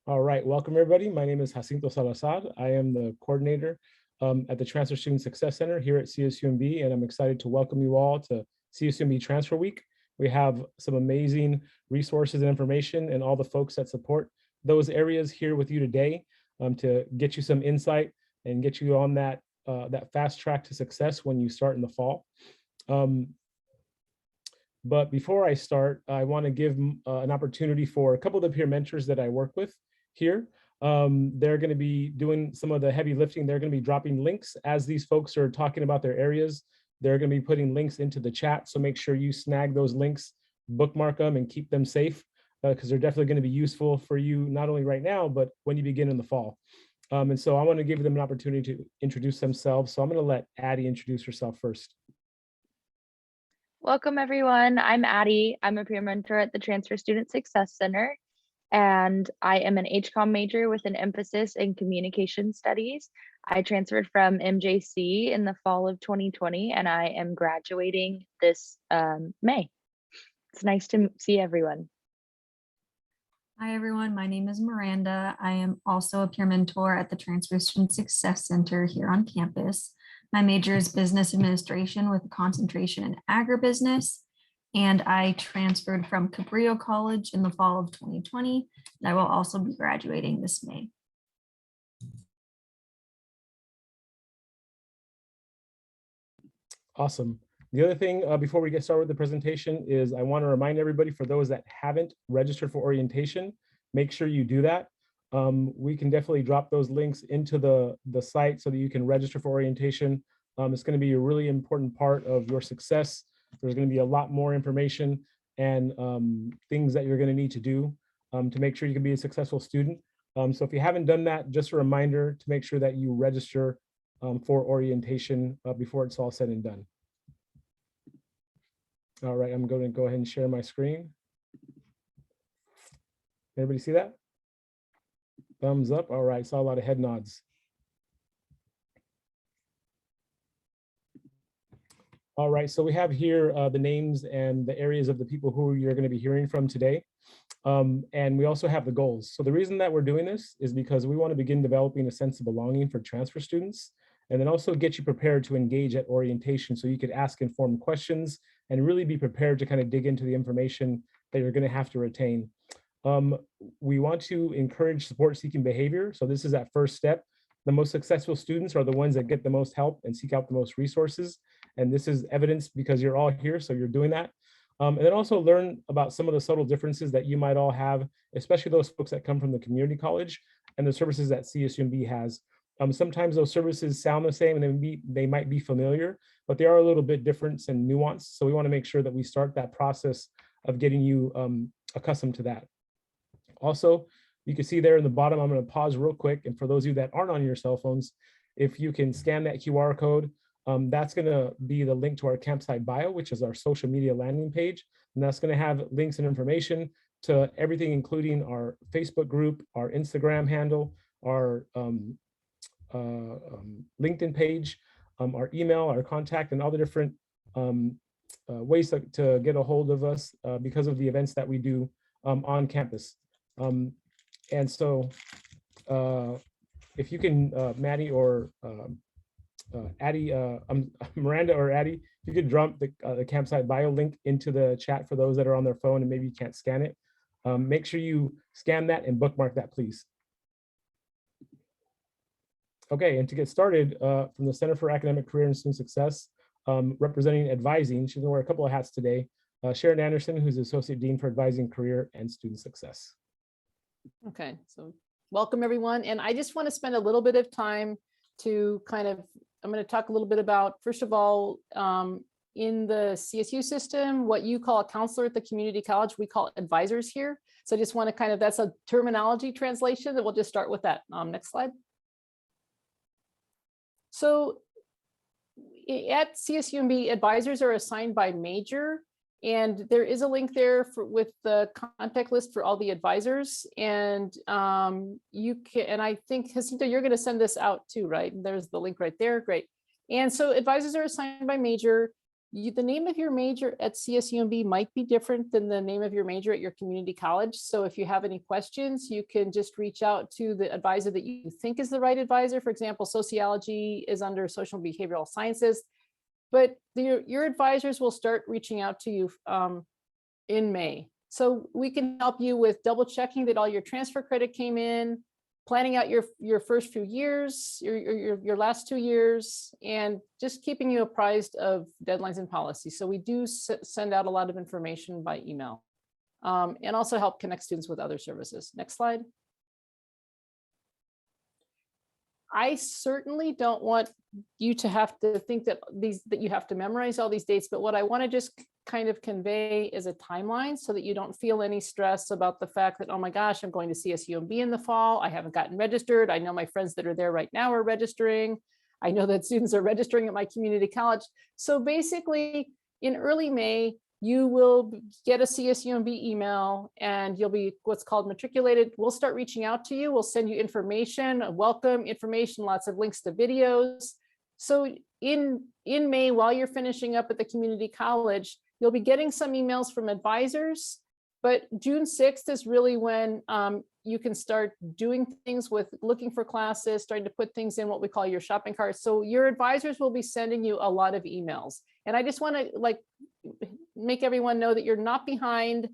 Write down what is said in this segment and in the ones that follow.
All right, welcome everybody. My name is Jacinto Salazar. I am the coordinator at the Transfer Student Success Center here at CSUMB, and I'm excited to welcome you all to CSUMB Transfer Week. We have some amazing resources and information and all the folks that support those areas here with you today to get you some insight and get you on that, that fast track to success when you start in the fall. But before I start, I want to give an opportunity for a couple of the peer mentors that I work with here. They're going to be doing some of the heavy lifting. They're going to be dropping links as these folks are talking about their areas. They're going to be putting links into the chat. So make sure you snag those links, bookmark them, and keep them safe because they're definitely going to be useful for you, not only right now, but when you begin in the fall. And so I want to give them an opportunity to introduce themselves. So I'm going to let Addie introduce herself first. Welcome, everyone. I'm Addie. I'm a peer mentor at the Transfer Student Success Center, and I am an HCOM major with an emphasis in communication studies. I transferred from MJC in the fall of 2020, and I am graduating this May. It's nice to see everyone. Hi, everyone. My name is Miranda. I am also a peer mentor at the Transfer Student Success Center here on campus. My major is business administration with a concentration in agribusiness, and I transferred from Cabrillo College in the fall of 2020. And I will also be graduating this May. Awesome. The other thing before we get started with the presentation is I want to remind everybody, for those that haven't registered for orientation, make sure you do that. We can definitely drop those links into the site so that you can register for orientation. It's going to be a really important part of your success. There's going to be a lot more information and things that you're going to need to do to make sure you can be a successful student. So if you haven't done that, just a reminder to make sure that you register for orientation before it's all said and done. All right, I'm going to go ahead and share my screen. Everybody see that? Thumbs up. All right, saw a lot of head nods. All right, so we have here the names and the areas of the people who you're going to be hearing from today. And we also have the goals. So the reason that we're doing this is because we want to begin developing a sense of belonging for transfer students, and then also get you prepared to engage at orientation so you could ask informed questions and really be prepared to kind of dig into the information that you're going to have to retain. We want to encourage support-seeking behavior. So this is that first step. The most successful students are the ones that get the most help and seek out the most resources. And this is evidence because you're all here, so you're doing that. And then also learn about some of the subtle differences that you might all have, especially those folks that come from the community college and the services that CSUMB has. Sometimes those services sound the same and they might be familiar, but they are a little bit different and nuanced. So we want to make sure that we start that process of getting you accustomed to that. Also, you can see there in the bottom, I'm going to pause real quick. And for those of you that aren't on your cell phones, if you can scan that QR code, that's going to be the link to our campsite bio, which is our social media landing page. And that's going to have links and information to everything, including our Facebook group, our Instagram handle, our LinkedIn page, our email, our contact, and all the different ways to get a hold of us because of the events that we do on campus. And so if you can, Maddie or Addie, Miranda or Addie, if you could drop the campsite bio link into the chat for those that are on their phone and maybe you can't scan it. Make sure you scan that and bookmark that, please. Okay, and to get started, from the Center for Academic Career and Student Success, representing advising, she's gonna wear a couple of hats today, Sharon Anderson, who's the Associate Dean for Advising Career and Student Success. Okay, so welcome everyone. And I just want to spend a little bit of time to kind of, I'm going to talk a little bit about, first of all, in the CSU system, what you call a counselor at the community college, we call advisors here. So I just want to kind of, that's a terminology translation that we'll just start with that. Next slide. So at CSUMB, advisors are assigned by major, and there is a link there with the contact list for all the advisors. And you can, and I think Jacinto, you're going to send this out too, right? And there's the link right there. Great. And so advisors are assigned by major. the name of your major at CSUMB might be different than the name of your major at your community college. So if you have any questions, you can just reach out to the advisor that you think is the right advisor. For example, sociology is under social and behavioral sciences, but your advisors will start reaching out to you in May. So we can help you with double checking that all your transfer credit came in, planning out your first few years, your last 2 years, and just keeping you apprised of deadlines and policies. So we do send out a lot of information by email, and also help connect students with other services. Next slide. I certainly don't want you to have to think that you have to memorize all these dates, but what I want to just kind of convey is a timeline so that you don't feel any stress about the fact that, oh my gosh, I'm going to CSUMB in the fall. I haven't gotten registered. I know my friends that are there right now are registering. I know that students are registering at my community college. So basically in early May, you will get a CSUMB email and you'll be what's called matriculated. We'll start reaching out to you. We'll send you information, welcome information, lots of links to videos. So in May, while you're finishing up at the community college, you'll be getting some emails from advisors, but June 6th is really when you can start doing things with looking for classes, starting to put things in what we call your shopping cart. So your advisors will be sending you a lot of emails. And I just want to make everyone know that you're not behind.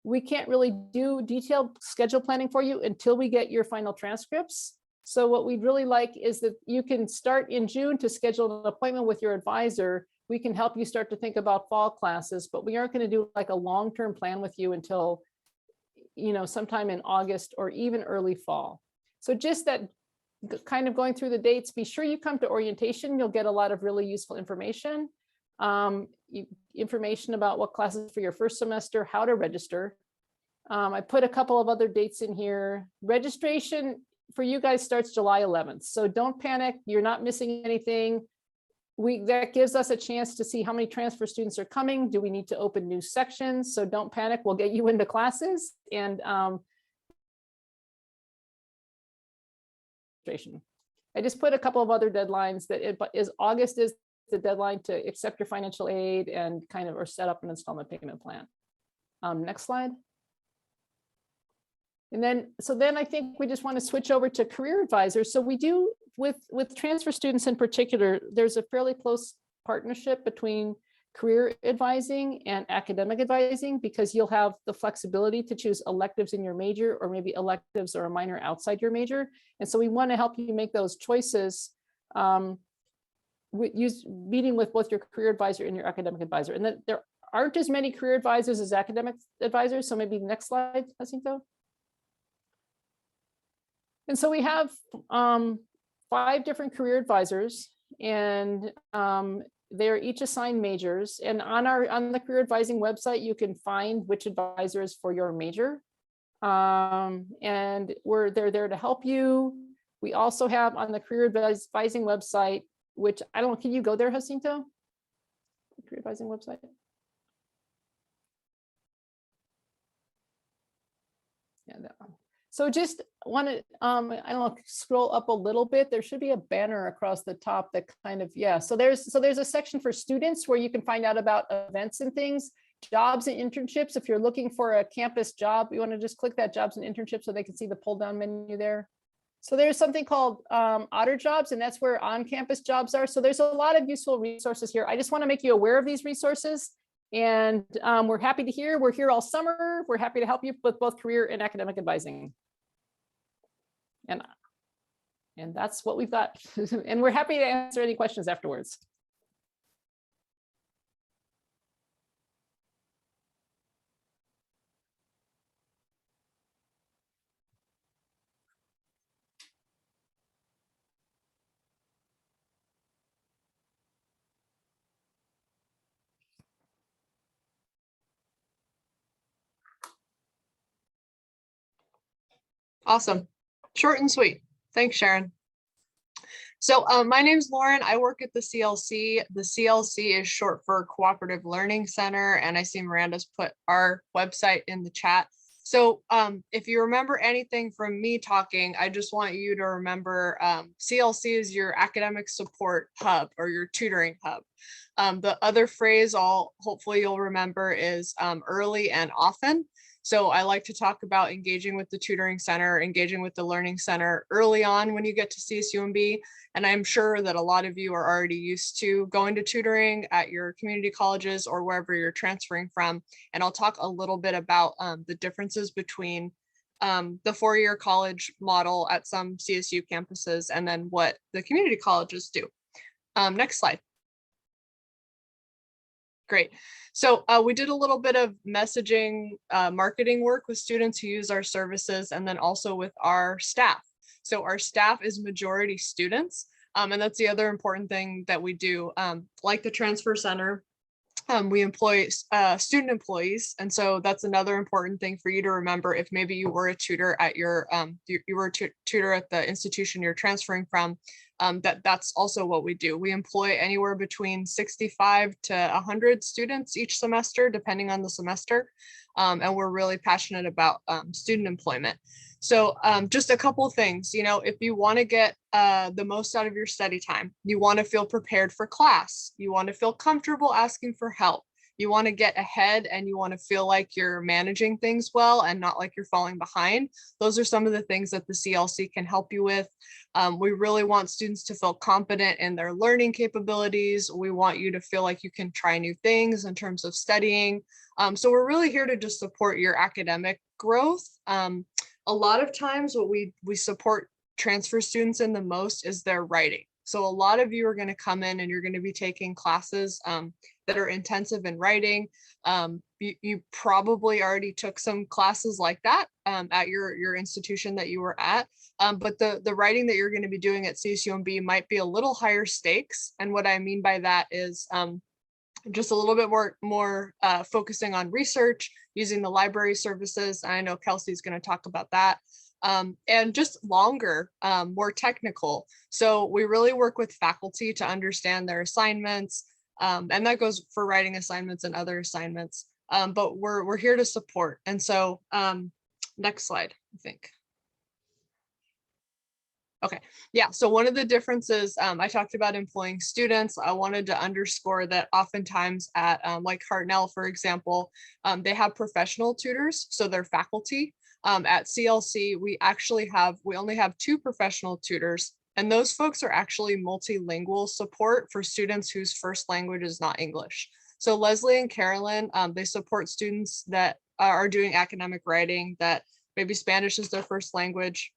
We can't really do detailed schedule planning for you until we get your final transcripts. So what we'd really like is that you can start in June to schedule an appointment with your advisor. We can help you start to think about fall classes, but we aren't going to do like a long-term plan with you until, sometime in August or even early fall. So just that kind of going through the dates, be sure you come to orientation. You'll get a lot of really useful information. Information about what classes for your first semester, how to register. I put a couple of other dates in here. Registration for you guys starts July 11th. So don't panic. You're not missing anything. That gives us a chance to see how many transfer students are coming. Do we need to open new sections? So don't panic. We'll get you into classes. And I just put a couple of other deadlines that August is the deadline to accept your financial aid and or set up an installment payment plan. Next slide. And then I think we just want to switch over to career advisors. So we do with transfer students in particular, there's a fairly close partnership between career advising and academic advising, because you'll have the flexibility to choose electives in your major or maybe electives or a minor outside your major. And so we want to help you make those choices. Meeting with both your career advisor and your academic advisor. And then there aren't as many career advisors as academic advisors. So maybe the next slide, Jacinto. And so we have 5 different career advisors, and they're each assigned majors. And on the career advising website, you can find which advisor is for your major. And they're there to help you. We also have on the career advising website, which I don't know, can you go there, Jacinto? Career advising website. Yeah, that one. So just want to, I don't know, scroll up a little bit. There should be a banner across the top that so there's a section for students where you can find out about events and things, jobs and internships. If you're looking for a campus job, you want to just click that jobs and internships so they can see the pull down menu there. So there's something called Otter Jobs, and that's where on-campus jobs are. So there's a lot of useful resources here. I just want to make you aware of these resources. And we're happy to hear. We're here all summer. We're happy to help you with both career and academic advising. And that's what we've got. And we're happy to answer any questions afterwards. Awesome. Short and sweet. Thanks, Sharon. So my name is Lauren. I work at the CLC. The CLC is short for Cooperative Learning Center. And I see Miranda's put our website in the chat. So if you remember anything from me talking, I just want you to remember CLC is your academic support hub or your tutoring hub. The other phrase hopefully you'll remember is early and often. So I like to talk about engaging with the tutoring center, engaging with the learning center early on when you get to CSUMB. And I'm sure that a lot of you are already used to going to tutoring at your community colleges or wherever you're transferring from. And I'll talk a little bit about the differences between the four-year college model at some CSU campuses and then what the community colleges do. Next slide. Great. So we did a little bit of messaging, marketing work with students who use our services and then also with our staff. So our staff is majority students. And that's the other important thing that we do. Like the transfer center, we employ student employees. And so that's another important thing for you to remember. If maybe you were a tutor at your, you were a tutor at the institution you're transferring from, that's also what we do. We employ anywhere between 65 to 100 students each semester, depending on the semester. And we're really passionate about student employment. So just a couple of things, you know, if you want to get the most out of your study time, you want to feel prepared for class, you want to feel comfortable asking for help, you want to get ahead and you want to feel like you're managing things well and not like you're falling behind. Those are some of the things that the CLC can help you with. We really want students to feel confident in their learning capabilities. We want you to feel like you can try new things in terms of studying. So we're really here to just support your academic growth. A lot of times what we support transfer students in the most is their writing. So a lot of you are going to come in and you're going to be taking classes that are intensive in writing. You probably already took some classes like that at your institution that you were at. But the writing that you're going to be doing at CSUMB might be a little higher stakes. And what I mean by that is just a little bit more focusing on research, using the library services. I know Kelsey's going to talk about that. And just longer, more technical. So we really work with faculty to understand their assignments. And that goes for writing assignments and other assignments. But we're here to support. And so next slide, I think. Okay, yeah, so one of the differences, I talked about employing students. I wanted to underscore that oftentimes at like Hartnell, for example, they have professional tutors, so they're faculty. At CLC, we only have 2 professional tutors, and those folks are actually multilingual support for students whose first language is not English. So Leslie and Carolyn, they support students that are doing academic writing, that maybe Spanish is their first language,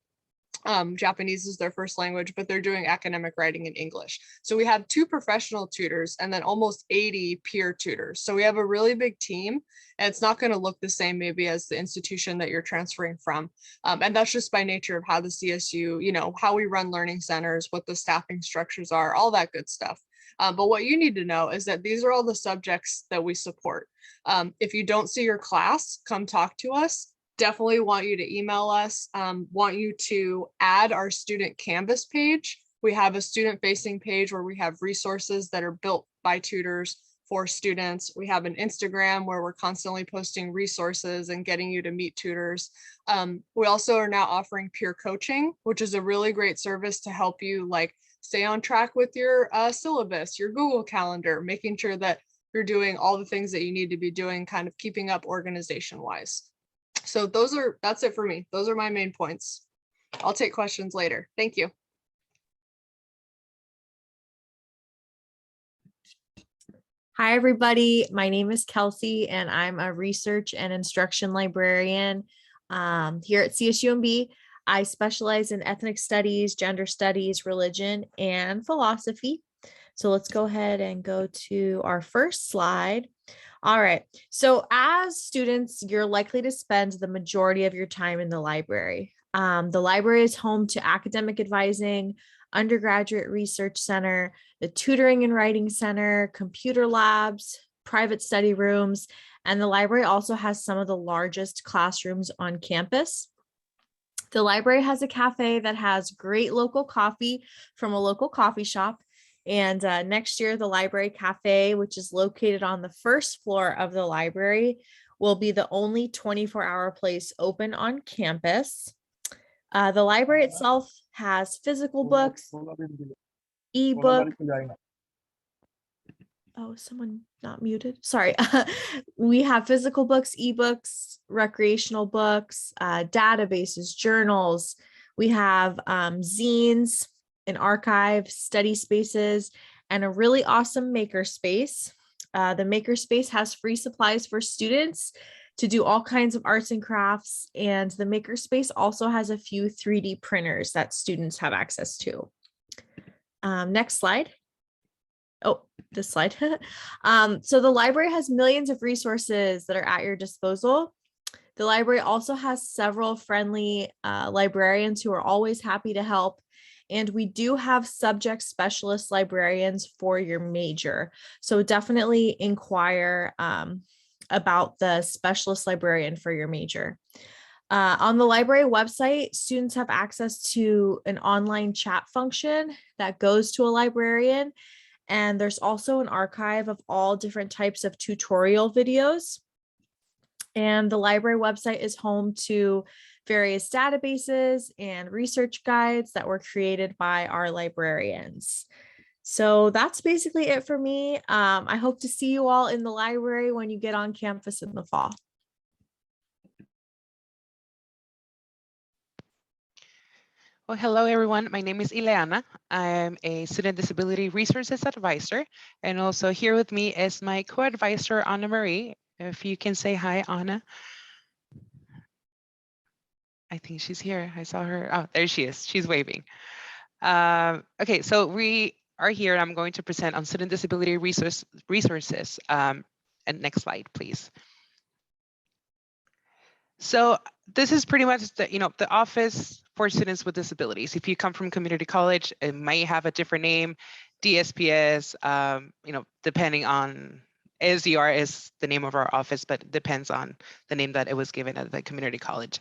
Japanese is their first language, but they're doing academic writing in English. So we have 2 professional tutors and then almost 80 peer tutors. So we have a really big team, and it's not going to look the same maybe as the institution that you're transferring from. And that's just by nature of how the CSU, you know, how we run learning centers, what the staffing structures are, all that good stuff. But what you need to know is that these are all the subjects that we support. If you don't see your class, come talk to us. Definitely want you to email us, want you to add our student Canvas page. We have a student facing page where we have resources that are built by tutors for students. We have an Instagram where we're constantly posting resources and getting you to meet tutors. We also are now offering peer coaching, which is a really great service to help you like stay on track with your syllabus, your Google Calendar, making sure that you're doing all the things that you need to be doing, kind of keeping up organization wise. So that's it for me. Those are my main points. I'll take questions later. Thank you. Hi, everybody. My name is Kelsey, and I'm a research and instruction librarian here at CSUMB. I specialize in ethnic studies, gender studies, religion, and philosophy. So let's go ahead and go to our first slide. All right. So as students, you're likely to spend the majority of your time in the library. The library is home to academic advising, undergraduate research center, the tutoring and writing center, computer labs, private study rooms, and the library also has some of the largest classrooms on campus. The library has a cafe that has great local coffee from a local coffee shop. And next year, the library cafe, which is located on the first floor of the library, will be the only 24-hour place open on campus. The library itself has physical books, ebooks. Oh, is someone not muted? Sorry. We have physical books, ebooks, recreational books, databases, journals. We have zines, an archive, study spaces, and a really awesome makerspace. The makerspace has free supplies for students to do all kinds of arts and crafts. And the makerspace also has a few 3D printers that students have access to. Next slide. Oh, this slide. So the library has millions of resources that are at your disposal. The library also has several friendly librarians who are always happy to help. And we do have subject specialist librarians for your major. So definitely inquire about the specialist librarian for your major. On the library website, students have access to an online chat function that goes to a librarian. And there's also an archive of all different types of tutorial videos. And the library website is home to various databases and research guides that were created by our librarians. So that's basically it for me. I hope to see you all in the library when you get on campus in the fall. Well, hello, everyone. My name is Ileana. I'm a Student Disability Resources Advisor. And also here with me is my co-advisor, Anna Marie. If you can say hi, Anna. I think she's here. I saw her. Oh, there she is. She's waving. Okay, so we are here and I'm going to present on Student Disability Resources. And next slide, please. So this is pretty much the office for students with disabilities. If you come from community college, it may have a different name. DSPS, depending on SDR is the name of our office, but it depends on the name that it was given at the community college.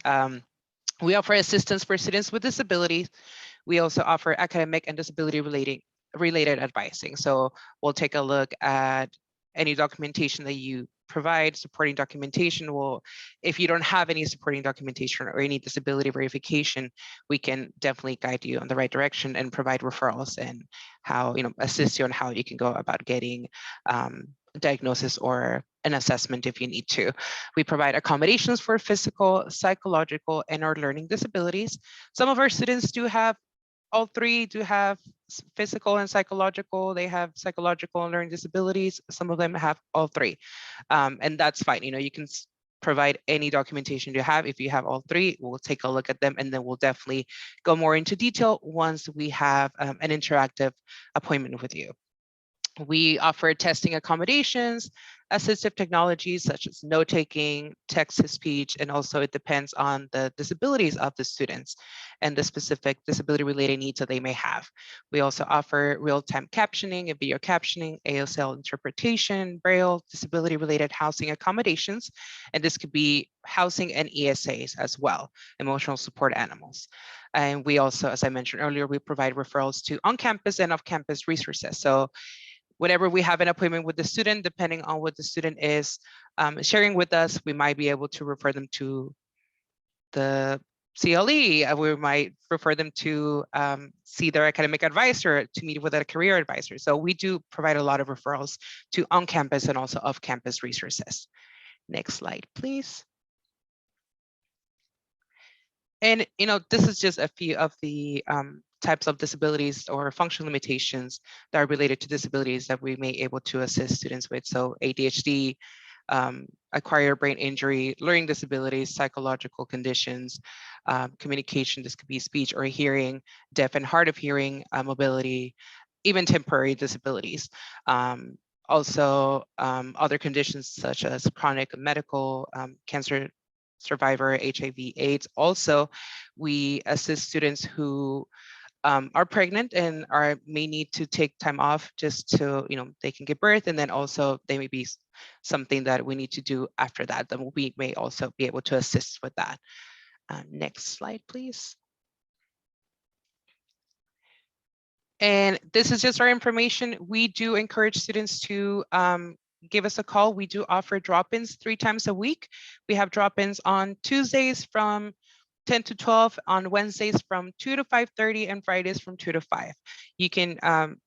We offer assistance for students with disabilities. We also offer academic and disability related advising. So we'll take a look at any documentation that you provide, supporting documentation. Well, if you don't have any supporting documentation or any disability verification, we can definitely guide you on the right direction and provide referrals and how, assist you on how you can go about getting diagnosis or an assessment if you need to. We provide accommodations for physical, psychological, and or learning disabilities. Some of our students do have all three, do have physical and psychological. They have psychological and learning disabilities. Some of them have all three, and that's fine. You can provide any documentation you have. If you have all three, we'll take a look at them, and then we'll definitely go more into detail once we have an interactive appointment with you. We offer testing accommodations, assistive technologies such as note-taking, text-to-speech, and also it depends on the disabilities of the students and the specific disability-related needs that they may have. We also offer real-time captioning and video captioning, ASL interpretation, Braille, disability-related housing accommodations, and this could be housing and ESAs as well, emotional support animals. And we also, as I mentioned earlier, we provide referrals to on-campus and off-campus resources. So whenever we have an appointment with the student, depending on what the student is sharing with us, we might be able to refer them to the CLE. We might refer them to see their academic advisor, to meet with a career advisor. So we do provide a lot of referrals to on-campus and also off-campus resources. Next slide, please. And this is just a few of the types of disabilities or functional limitations that are related to disabilities that we may be able to assist students with. So ADHD, acquired brain injury, learning disabilities, psychological conditions, communication, this could be speech or hearing, deaf and hard of hearing, mobility, even temporary disabilities. Also, other conditions such as chronic medical, cancer survivor, HIV, AIDS. Also, we assist students who are pregnant and may need to take time off just to, they can give birth, and then also they may be something that we need to do after that. Then we may also be able to assist with that. Next slide, please. And this is just our information. We do encourage students to give us a call. We do offer drop-ins 3 times a week. We have drop-ins on Tuesdays from 10 to 12, on Wednesdays from 2 to 5:30, and Fridays from 2 to 5. You can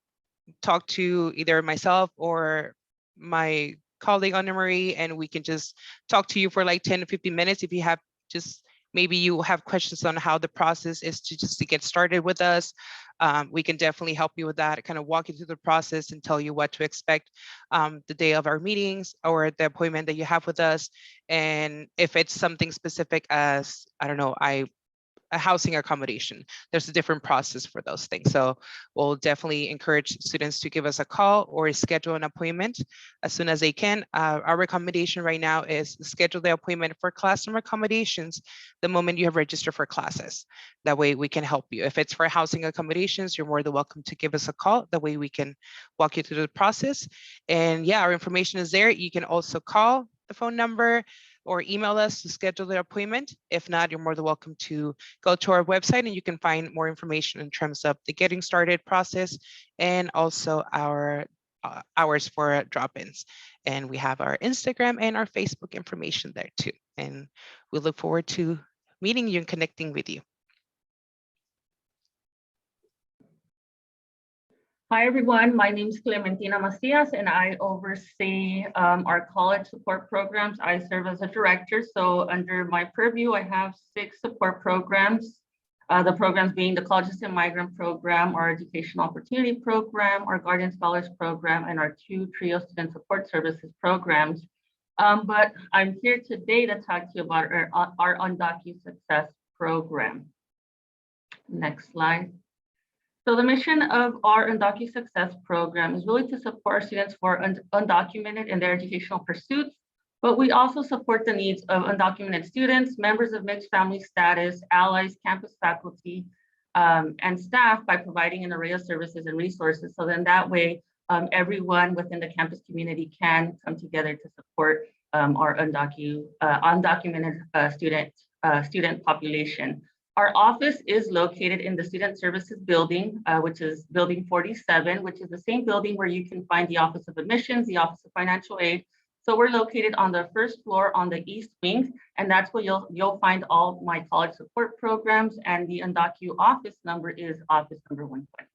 talk to either myself or my colleague Anna Marie, and we can just talk to you for like 10 to 15 minutes if you have just maybe you have questions on how the process is to get started with us. We can definitely help you with that, kind of walk you through the process and tell you what to expect the day of our meetings or the appointment that you have with us. And if it's something specific as, I don't know, a housing accommodation, there's a different process for those things. So we'll definitely encourage students to give us a call or schedule an appointment as soon as they can. Our recommendation right now is schedule the appointment for classroom accommodations the moment you have registered for classes. That way we can help you. If it's for housing accommodations, you're more than welcome to give us a call. That way we can walk you through the process. And yeah, our information is there. You can also call the phone number or email us to schedule the appointment. If not, you're more than welcome to go to our website and you can find more information in terms of the getting started process and also our hours for drop-ins. And we have our Instagram and our Facebook information there too. And we look forward to meeting you and connecting with you. Hi, everyone. My name is Clementina Macias, and I oversee our college support programs. I serve as a director. So under my purview, I have 6 support programs. The programs being the College Assistant Migrant Program, our Education Opportunity Program, our Guardian Scholars Program, and our 2 TRIO Student Support Services programs. But I'm here today to talk to you about our Undocu-Success program. Next slide. So the mission of our Undocu-Success program is really to support our students who are undocumented in their educational pursuits, but we also support the needs of undocumented students, members of mixed family status, allies, campus faculty, and staff by providing an array of services and resources. So then that way, everyone within the campus community can come together to support our undocumented student population. Our office is located in the Student Services Building, which is Building 47, which is the same building where you can find the Office of Admissions, the Office of Financial Aid. So we're located on the first floor on the east wing, and that's where you'll find all my college support programs, and the Undocu office number is office number 120.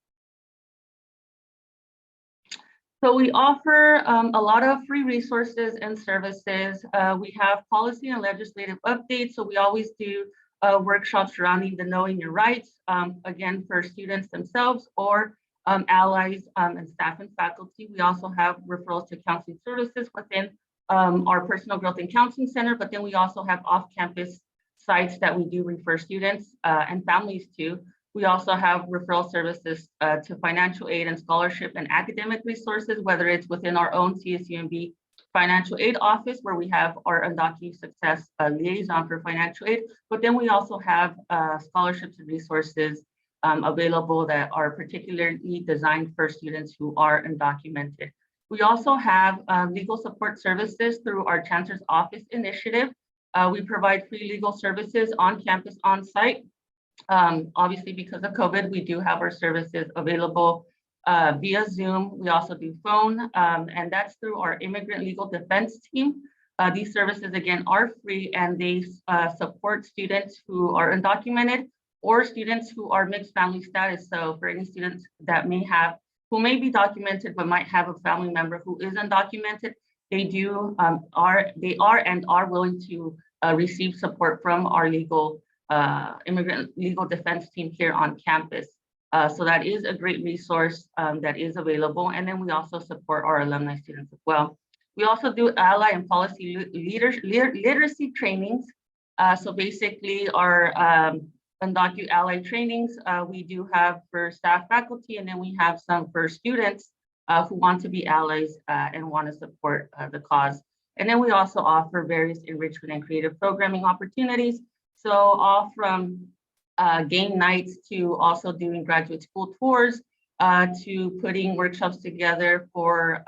So we offer a lot of free resources and services. We have policy and legislative updates, so we always do workshops surrounding the Knowing Your Rights, again, for students themselves or allies and staff and faculty. We also have referrals to counseling services within our Personal Growth and Counseling Center, but then we also have off-campus sites that we do refer students and families to. We also have referral services to financial aid and scholarship and academic resources, whether it's within our own CSUMB financial aid office, where we have our Undocu-Success liaison for financial aid, but then we also have scholarships and resources available that are particularly designed for students who are undocumented. We also have legal support services through our Chancellor's Office initiative. We provide free legal services on campus, on site. Obviously, because of COVID, we do have our services available via Zoom. We also do phone, and that's through our immigrant legal defense team. These services, again, are free, and they support students who are undocumented or students who are mixed family status. So for any students that who may be documented but might have a family member who is undocumented, they are willing to receive support from our immigrant legal defense team here on campus. So that is a great resource that is available. And then we also support our alumni students as well. We also do ally and policy literacy trainings. So basically our Undocu ally trainings, we do have for staff, faculty, and then we have some for students who want to be allies and want to support the cause. And then we also offer various enrichment and creative programming opportunities. So all from game nights to also doing graduate school tours to putting workshops together for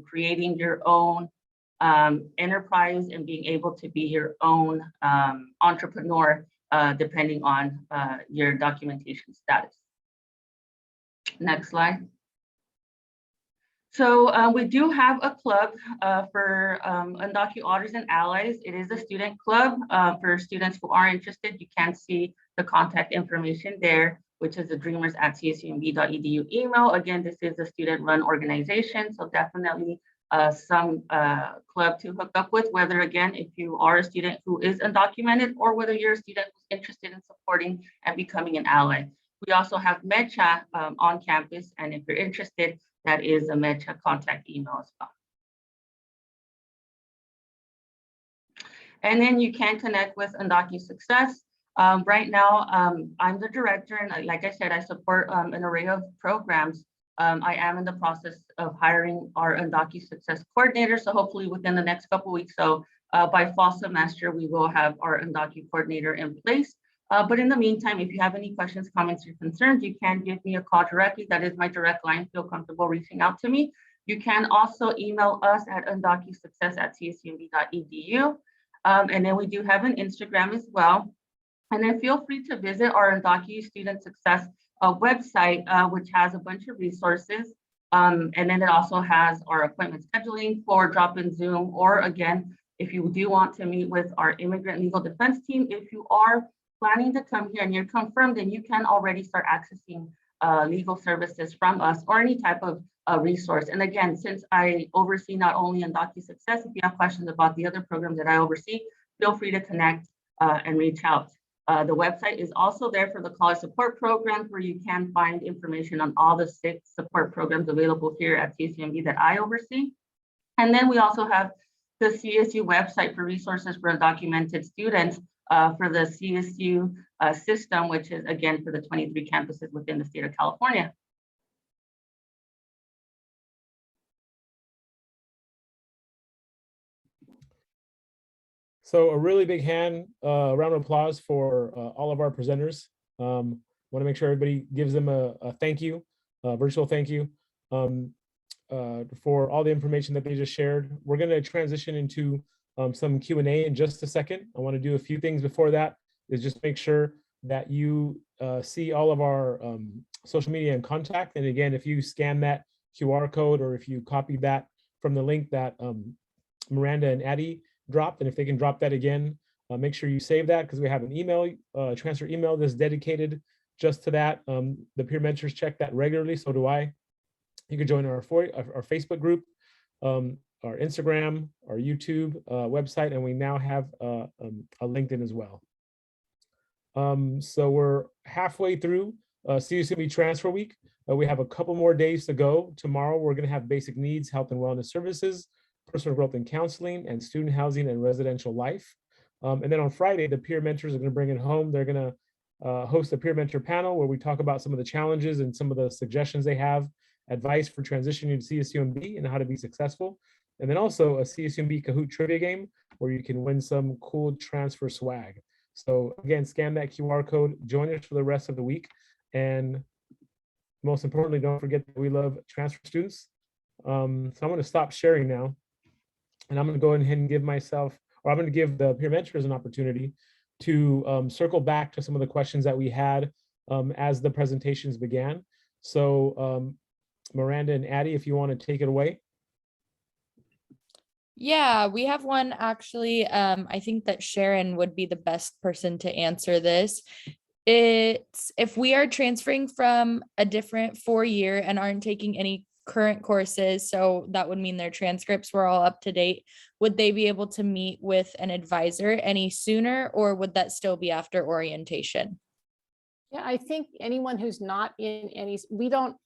creating your own enterprise and being able to be your own entrepreneur depending on your documentation status. Next slide. So we do have a club for Undocu Auditors and Allies. It is a student club. For students who are interested, you can see the contact information there, which is the dreamers@csumb.edu email. Again, this is a student-run organization, so definitely some club to hook up with, whether, again, if you are a student who is undocumented or whether you're a student who's interested in supporting and becoming an ally. We also have MedChat on campus, and if you're interested, that is a MedChat contact email as well. And then you can connect with Undocu-Success. Right now, I'm the director, and like I said, I support an array of programs. I am in the process of hiring our Undocu-Success coordinator, so hopefully within the next couple of weeks, so by fall semester, we will have our Undocu coordinator in place. But in the meantime, if you have any questions, comments, or concerns, you can give me a call directly. That is my direct line. Feel comfortable reaching out to me. You can also email us at undocusuccess@csumb.edu. And then we do have an Instagram as well. And then feel free to visit our Undocu Student Success website, which has a bunch of resources. And then it also has our appointment scheduling for drop-in Zoom, or again, if you do want to meet with our immigrant legal defense team, if you are planning to come here and you're confirmed, then you can already start accessing legal services from us or any type of resource. And again, since I oversee not only Undocu-Success, if you have questions about the other programs that I oversee, feel free to connect and reach out. The website is also there for the college support programs, where you can find information on all the 6 support programs available here at CSUMB that I oversee. And then we also have the CSU website for resources for undocumented students for the CSU system, which is again for the 23 campuses within the state of California. So a really big round of applause for all of our presenters. Want to make sure everybody gives them a thank you, a virtual thank you for all the information that they just shared. We're going to transition into some Q&A in just a second. I want to do a few things before that, is just make sure that you see all of our social media and contact. And again, if you scan that QR code, or if you copy that from the link that Miranda and Addie dropped, and if they can drop that again, make sure you save that, because we have an email, transfer email that's dedicated just to that. The peer mentors check that regularly, so do I. You can join our Facebook group, our Instagram, our YouTube website, and we now have a LinkedIn as well. So we're halfway through CSUMB Transfer Week. We have a couple more days to go. Tomorrow, we're going to have basic needs, health and wellness services, personal growth and counseling, and student housing and residential life. And then on Friday, the peer mentors are going to bring it home. They're going to host a peer mentor panel where we talk about some of the challenges and some of the suggestions they have, advice for transitioning to CSUMB and how to be successful. And then also a CSUMB Kahoot trivia game where you can win some cool transfer swag. So again, scan that QR code, join us for the rest of the week. And most importantly, don't forget that we love transfer students. So I'm going to stop sharing now. And I'm going to go ahead and give myself, or I'm going to give the peer mentors an opportunity to circle back to some of the questions that we had as the presentations began. So Miranda and Addie, if you want to take it away. Yeah, we have one actually. I think that Sharon would be the best person to answer this. It's if we are transferring from a different 4-year and aren't taking any current courses, so that would mean their transcripts were all up to date, would they be able to meet with an advisor any sooner, or would that still be after orientation? Yeah, I think anyone who's not in any,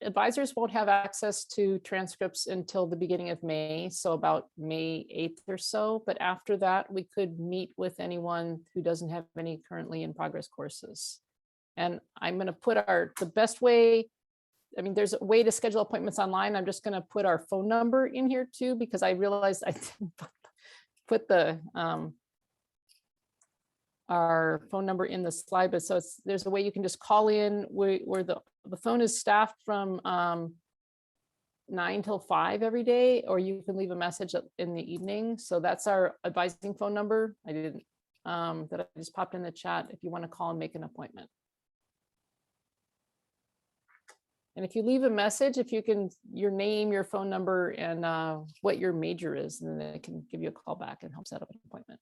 advisors won't have access to transcripts until the beginning of May, so about May 8th or so. But after that, we could meet with anyone who doesn't have any currently in progress courses. And I'm going to put the best way, I mean, there's a way to schedule appointments online. I'm just going to put our phone number in here too, because I realized I didn't put our phone number in the slide, but so there's a way you can just call in where the phone is staffed from 9 till 5 every day, or you can leave a message in the evening. So that's our advising phone number. I didn't, that I just popped in the chat if you want to call and make an appointment. And if you leave a message, if you can, your name, your phone number, and what your major is, and then they can give you a call back and help set up an appointment.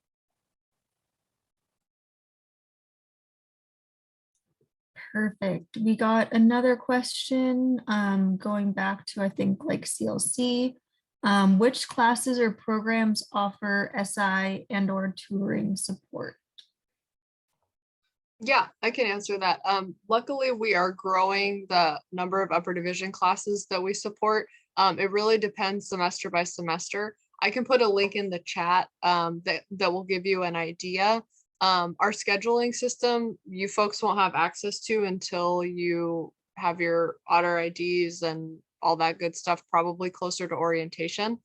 Perfect. We got another question going back to, I think, like CLC. Which classes or programs offer SI and/or tutoring support? Yeah, I can answer that. Luckily, we are growing the number of upper division classes that we support. It really depends semester by semester. I can put a link in the chat that will give you an idea. Our scheduling system, you folks won't have access to until you have your otter IDs and all that good stuff, probably closer to orientation.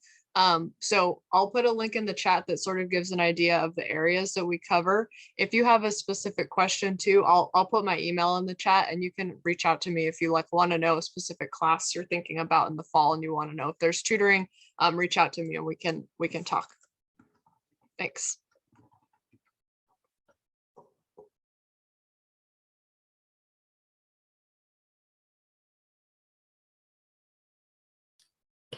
So I'll put a link in the chat that sort of gives an idea of the areas that we cover. If you have a specific question too, I'll put my email in the chat, and you can reach out to me if you want to know a specific class you're thinking about in the fall and you want to know if there's tutoring. Reach out to me and we can talk. Thanks.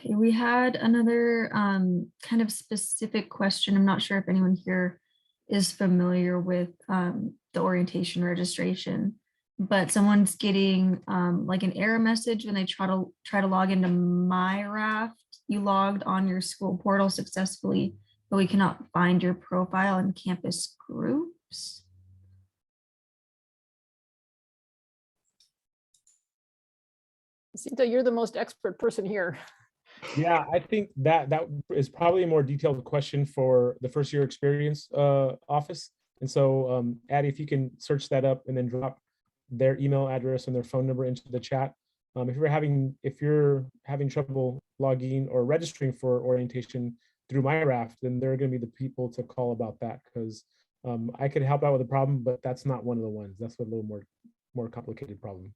Okay, we had another kind of specific question. I'm not sure if anyone here is familiar with the orientation registration, but someone's getting like an error message when they try to log into MyRaft. You logged on your school portal successfully, but we cannot find your profile in campus groups. Jacinta, you're the most expert person here. Yeah, I think that is probably a more detailed question for the first year experience office. And so Addie, if you can search that up and then drop their email address and their phone number into the chat. If you're having trouble logging or registering for orientation through MyRaft, then they're going to be the people to call about that, because I could help out with the problem, but that's not one of the ones. That's a little more complicated problem.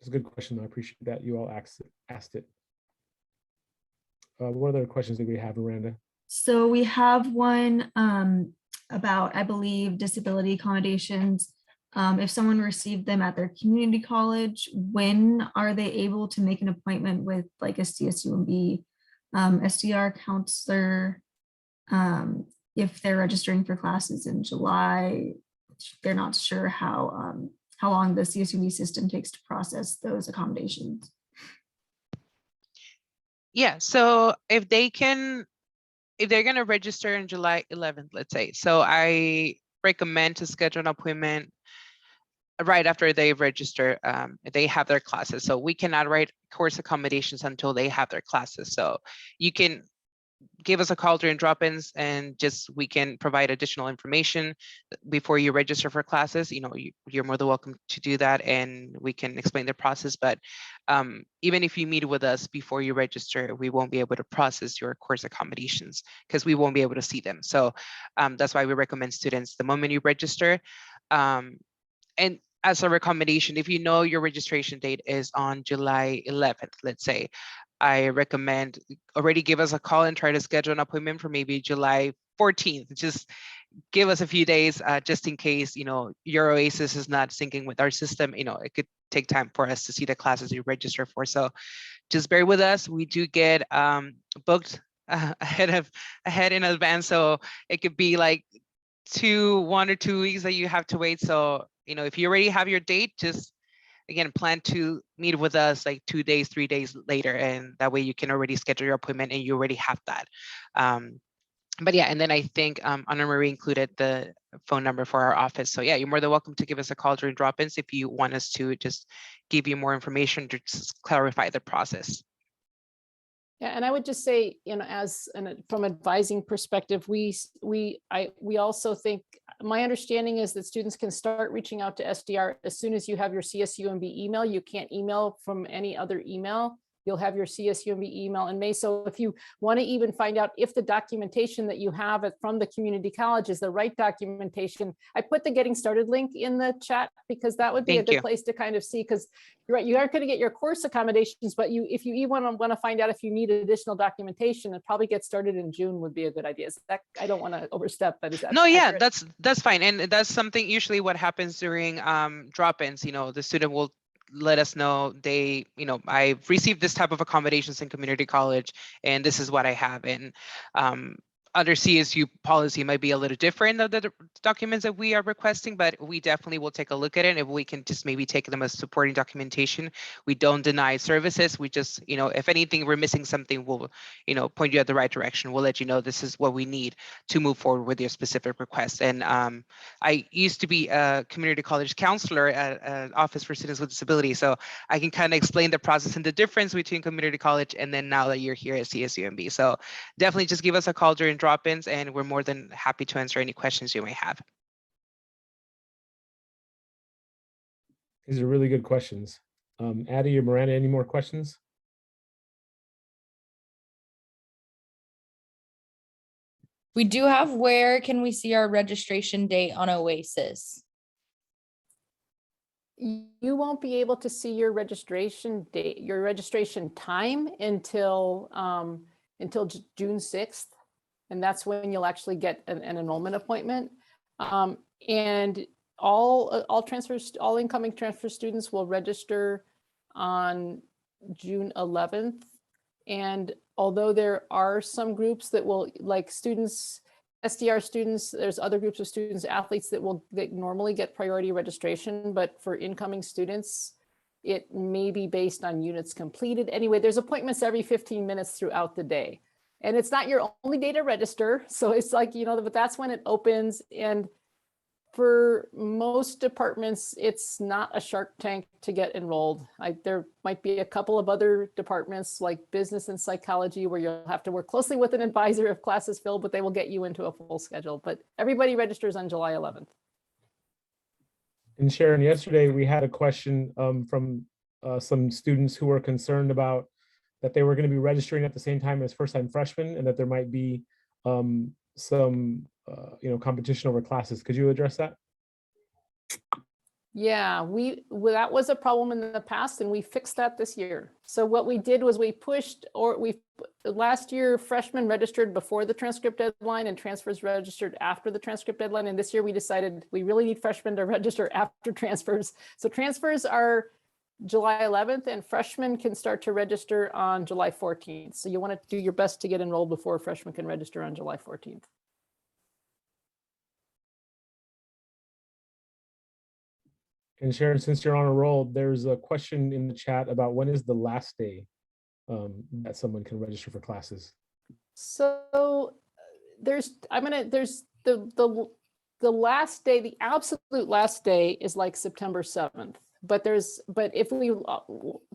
It's a good question. I appreciate that you all asked it. What other questions do we have, Miranda? So we have one about, I believe, disability accommodations. If someone received them at their community college, when are they able to make an appointment with like a CSUMB SDR counselor? If they're registering for classes in July, they're not sure how long the CSUMB system takes to process those accommodations. Yeah, so if they're going to register in July 11th, let's say, so I recommend to schedule an appointment right after they register. They have their classes, so we cannot write course accommodations until they have their classes. So you can give us a call during drop-ins, and we can provide additional information before you register for classes. You're more than welcome to do that, and we can explain the process. But even if you meet with us before you register, we won't be able to process your course accommodations because we won't be able to see them. So that's why we recommend students the moment you register. And as a recommendation, if you know your registration date is on July 11th, let's say, I recommend already give us a call and try to schedule an appointment for maybe July 14th. Just give us a few days just in case, your OASIS is not syncing with our system. It could take time for us to see the classes you register for. So just bear with us. We do get booked ahead in advance. So it could be like 1 or 2 weeks that you have to wait. So, if you already have your date, just again, plan to meet with us like 2 days, 3 days later, and that way you can already schedule your appointment and you already have that. But yeah, and then I think Anna Marie included the phone number for our office. So yeah, you're more than welcome to give us a call during drop-ins if you want us to just give you more information to just clarify the process. Yeah, and I would just say, from advising perspective, we also think, my understanding is that students can start reaching out to SDR as soon as you have your CSUMB email. You can't email from any other email You'll have your CSUMB email in May. So if you want to even find out if the documentation that you have from the community college is the right documentation, I put the Getting Started link in the chat because that would be a Thank good you. place to kind of see, because you're right, you aren't going to get your course accommodations, but if you even want to find out if you need additional documentation, and probably get started in June would be a good idea. Is that, I don't want to overstep, but is that No, yeah, accurate? that's fine. And that's something usually what happens during drop-ins, you know, the student will let us know they, you know, I've received this type of accommodations in community college and this is what I have. And under CSU policy might be a little different of the documents that we are requesting, but we definitely will take a look at it. If we can just maybe take them as supporting documentation, we don't deny services. We just, you know, if anything, we're missing something, we'll, you know, point you at the right direction. We'll let you know this is what we need to move forward with your specific request. And I used to be a community college counselor at an office for students with disabilities. So I can kind of explain the process and the difference between community college and then now that you're here at CSUMB. So definitely just give us a call during drop-ins and we're more than happy to answer any questions you may have. These are really good questions. Addie or Miranda, any more questions? We do have, where can we see our registration date on Oasis? You won't be able to see your registration date, your registration time until June 6th. And that's when you'll actually get an enrollment appointment. And all incoming transfer students will register on June 11th. And although there are some groups that will, like students, SDR students, there's other groups of students, athletes that normally get priority registration, but for incoming students, it may be based on units completed. Anyway, there's appointments every 15 minutes throughout the day. And it's not your only day to register. So it's like, you know, but that's when it opens. And for most departments, it's not a Shark Tank to get enrolled. There might be a couple of other departments like business and psychology where you'll have to work closely with an advisor if classes fill, but they will get you into a full schedule. But everybody registers on July 11th. And Sharon, yesterday we had a question from some students who were concerned about that they were going to be registering at the same time as first-time freshmen and that there might be some competition over classes. Could you address that? Yeah, that was a problem in the past and we fixed that this year. So what we did was last year freshmen registered before the transcript deadline and transfers registered after the transcript deadline. And this year we decided we really need freshmen to register after transfers. So transfers are July 11th and freshmen can start to register on July 14th. So you want to do your best to get enrolled before freshmen can register on July 14th. And Sharon, since you're on a roll, there's a question in the chat about when is the last day that someone can register for classes? So there's the last day, the absolute last day is like September 7th. But if we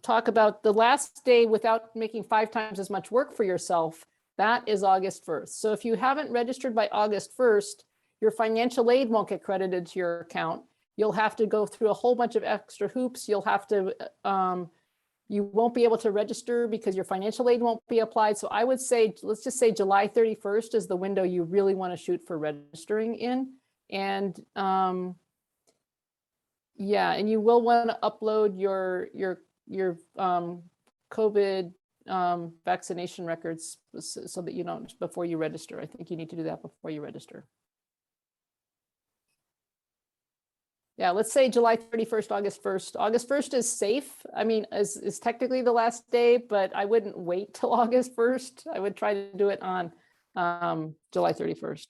talk about the last day without making 5 times as much work for yourself, that is August 1st. So if you haven't registered by August 1st, your financial aid won't get credited to your account. You'll have to go through a whole bunch of extra hoops. You'll have to, you won't be able to register because your financial aid won't be applied. So I would say, let's just say July 31st is the window you really want to shoot for registering in. And yeah, and you will want to upload your COVID vaccination records so that you don't, before you register. I think you need to do that before you register. Yeah, let's say July 31st, August 1st. August 1st is safe. I mean, is technically the last day, but I wouldn't wait till August 1st. I would try to do it on July 31st.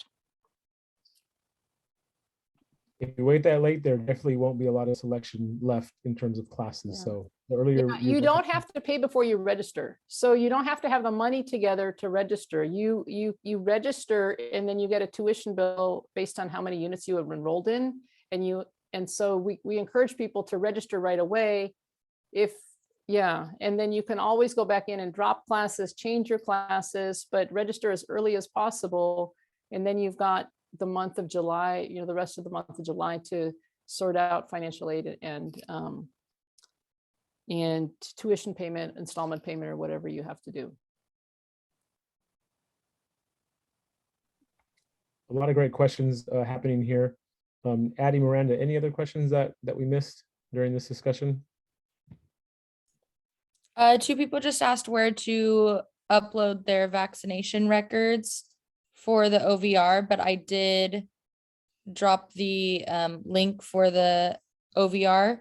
If you wait that late, there definitely won't be a lot of selection left in terms of classes. Yeah. So the earlier you don't have to pay before you register. So you don't have to have the money together to register. You register and then you get a tuition bill based on how many units you have enrolled in. And so we encourage people to register right away. And then you can always go back in and drop classes, change your classes, but register as early as possible. And then you've got the month of July, the rest of the month of July to sort out financial aid and and tuition payment, installment payment, or whatever you have to do. A lot of great questions happening here. Addie, Miranda, any other questions that we missed during this discussion? Two people just asked where to upload their vaccination records for the OVR, but I did drop the link for the OVR.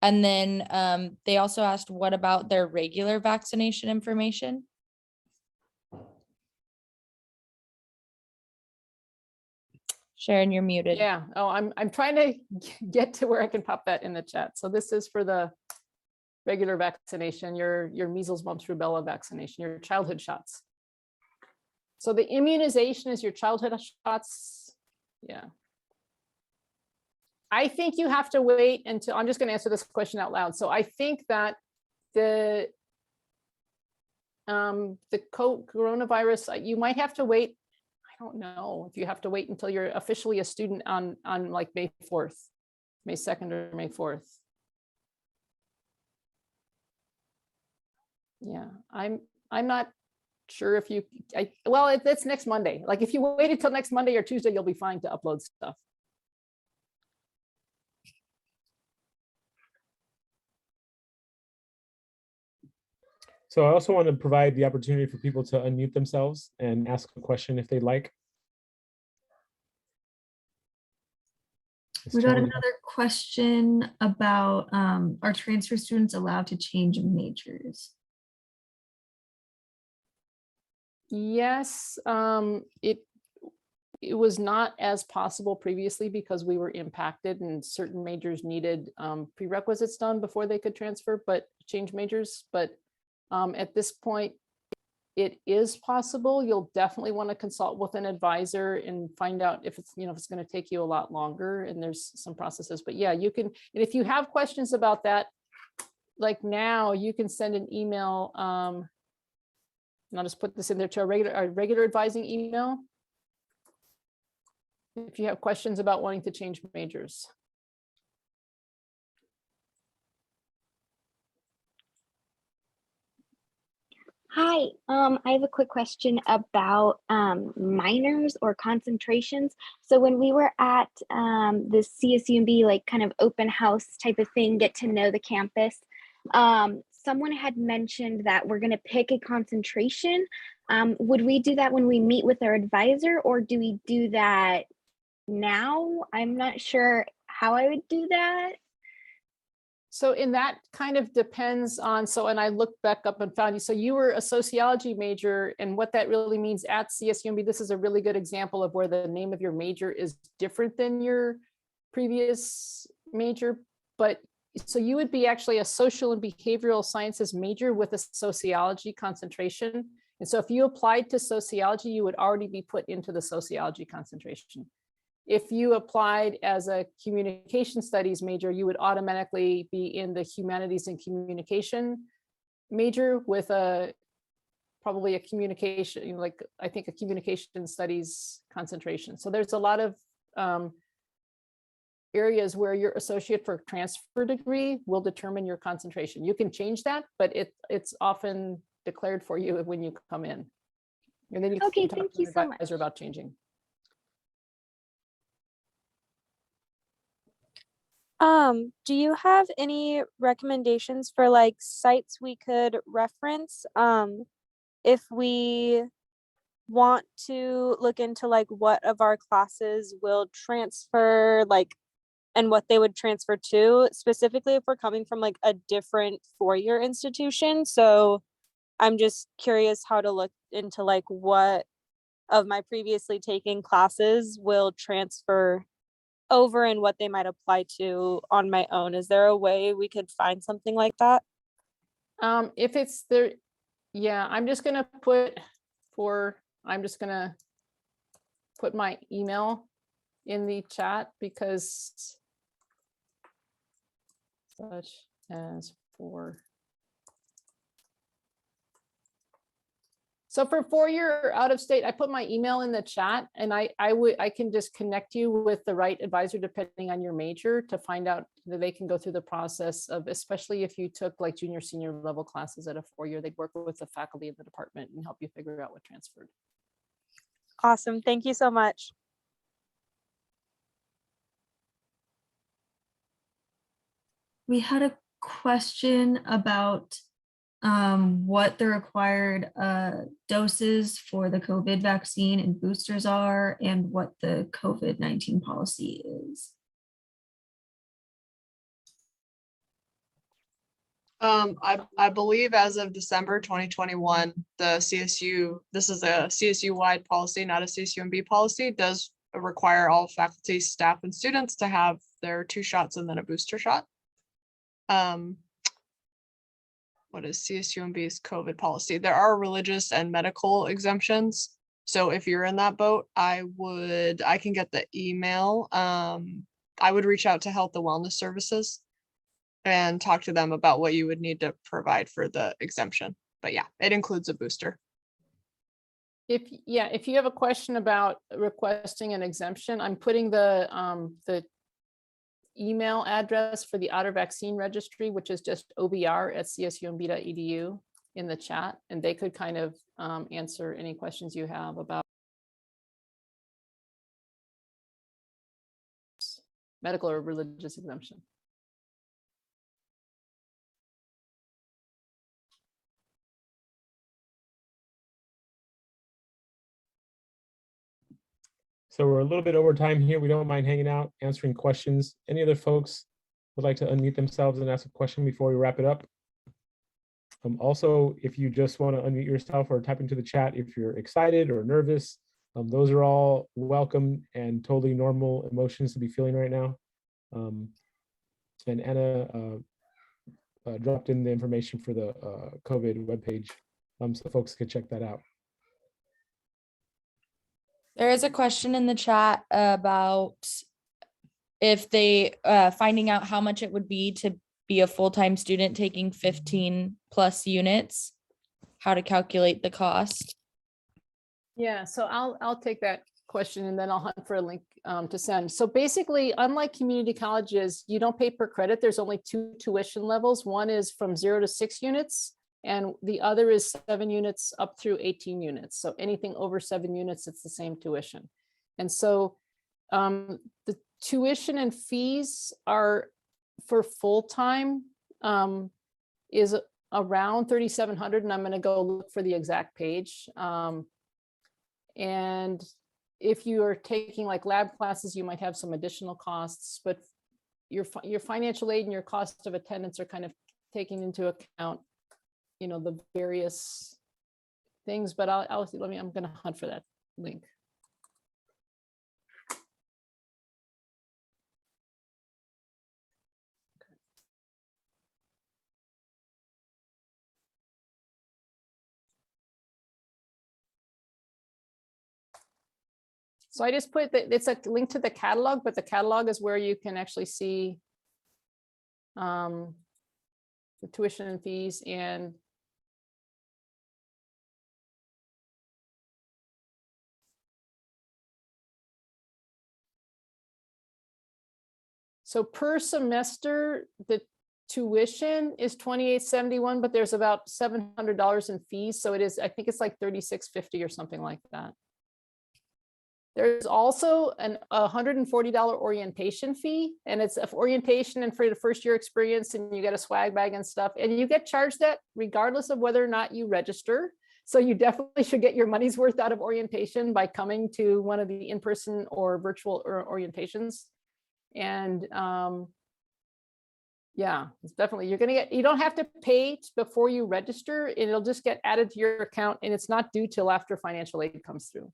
And then they also asked, what about their regular vaccination information? Sharon, you're muted. Yeah. Oh, I'm trying to get to where I can pop that in the chat. So this is for the regular vaccination, your measles, mumps, rubella vaccination, your childhood shots. So the immunization is your childhood shots. Yeah. I think you have to wait until, I'm just going to answer this question out loud. So I think that the coronavirus, you might have to wait. I don't know if you have to wait until you're officially a student on like May 4th, May 2nd or May 4th. Yeah, I'm not sure if you, well, it's next Monday. Like if you wait until next Monday or Tuesday, you'll be fine to upload stuff. So I also want to provide the opportunity for people to unmute themselves and ask a question if they'd like. We got another question about are transfer students allowed to change majors? Yes, it was not as possible previously because we were impacted and certain majors needed prerequisites done before they could transfer, but change majors. But at this point, it is possible. You'll definitely want to consult with an advisor and find out if it's, if it's going to take you a lot longer, and there's some processes. But yeah, you can, and if you have questions about that, like now, you can send an email. And I'll just put this in there to our regular advising email if you have questions about wanting to change majors. Hi, I have a quick question about minors or concentrations. So when we were at the CSUMB, like kind of open house type of thing, get to know the campus, someone had mentioned that we're going to pick a concentration. Would we do that when we meet with our advisor, or do we do that now? I'm not sure how I would do that. So in that kind of depends on, and I looked back up and found you. So you were a sociology major, and what that really means at CSUMB, this is a really good example of where the name of your major is different than your previous major. But so you would be actually a social and behavioral sciences major with a sociology concentration. And so if you applied to sociology, you would already be put into the sociology concentration. If you applied as a communication studies major, you would automatically be in the humanities and communication major with probably a communication, like I think a communication studies concentration. So there's a lot of areas where your associate for transfer degree will determine your concentration. You can change that, but it's often declared for you when you come in. And then you Okay, can talk thank to you your so much. advisor about changing. Do you have any recommendations for like sites we could reference if we want to look into like what of our classes will transfer, like, and what they would transfer to, specifically if we're coming from like a different four-year institution? So I'm just curious how to look into like what of my previously taken classes will transfer over and what they might apply to on my own. Is there a way we could find something like that? If it's there, yeah, I'm just gonna put my email in the chat, because such as for So for 4-year out of state, I put my email in the chat, and I can just connect you with the right advisor depending on your major to find out that they can go through the process of, especially if you took like junior, senior level classes at a 4-year, they'd work with the faculty in the department and help you figure out what transferred. Awesome. Thank you so much. We had a question about what the required doses for the COVID vaccine and boosters are, and what the COVID-19 policy is. I believe as of December 2021, the CSU, this is a CSU wide policy, not a CSUMB policy, does require all faculty, staff, and students to have their 2 shots and then a booster shot. What is CSUMB's COVID policy? There are religious and medical exemptions. So if you're in that boat, I can get the email. I would reach out to Health and Wellness Services and talk to them about what you would need to provide for the exemption. But yeah, it includes a booster. If you have a question about requesting an exemption, I'm putting the email address for the Otter Vaccine Registry, which is just obr@csumb.edu, in the chat, and they could kind of answer any questions you have about medical or religious exemption. So we're a little bit over time here. We don't mind hanging out, answering questions. Any other folks would like to unmute themselves and ask a question before we wrap it up? Also, if you just want to unmute yourself or type into the chat if you're excited or nervous, those are all welcome and totally normal emotions to be feeling right now. And Anna dropped in the information for the COVID webpage, so folks could check that out. There is a question in the chat about if they finding out how much it would be to be a full-time student taking 15 plus units, how to calculate the cost. Yeah, so I'll take that question and then I'll hunt for a link to send. So basically, unlike community colleges, you don't pay per credit. There's only 2 tuition levels. One is from 0 to 6 units, and the other is 7 units up through 18 units. So anything over 7 units, it's the same tuition. And so the tuition and fees are for full-time is around $3,700, and I'm going to go look for the exact page. And if you are taking like lab classes, you might have some additional costs, but your financial aid and your cost of attendance are kind of taking into account, you know, the various things. But I'm going to hunt for that link. So I just put that it's a link to the catalog, but the catalog is where you can actually see the tuition and fees. And so per semester, the tuition is $2,871, but there's about $700 in fees. So it is, I think it's like $3,650 or something like that. There's also a $140 orientation fee, and it's an orientation and for the first year experience, and you get a swag bag and stuff, and you get charged that regardless of whether or not you register. So you definitely should get your money's worth out of orientation by coming to one of the in-person or virtual orientations. And yeah, it's definitely, you don't have to pay before you register, and it'll just get added to your account, and it's not due till after financial aid comes through.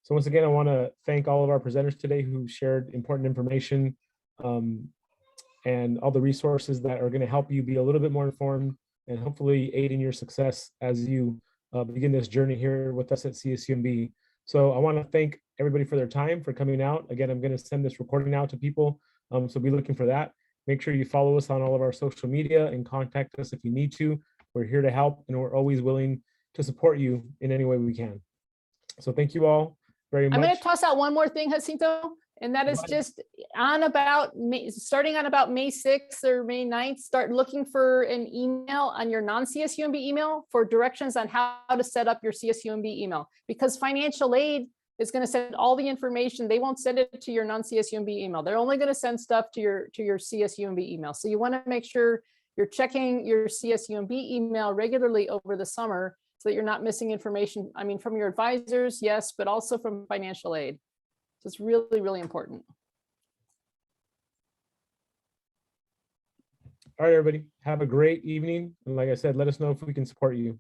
So once again, I want to thank all of our presenters today who shared important information and all the resources that are going to help you be a little bit more informed and hopefully aid in your success as you begin this journey here with us at CSUMB. So I want to thank everybody for their time, for coming out. Again, I'm going to send this recording out to people, so be looking for that. Make sure you follow us on all of our social media and contact us if you need to. We're here to help, and we're always willing to support you in any way we can. So thank you all very much. I'm going to toss out one more thing, Jacinto, and that is just starting on about May 6th or May 9th, start looking for an email on your non-CSUMB email for directions on how to set up your CSUMB email, because financial aid is going to send all the information. They won't send it to your non-CSUMB email. They're only going to send stuff to your CSUMB email. So you want to make sure you're checking your CSUMB email regularly over the summer so that you're not missing information. I mean, from your advisors, yes, but also from financial aid. So it's really, really important. All right, everybody, have a great evening. And like I said, let us know if we can support you.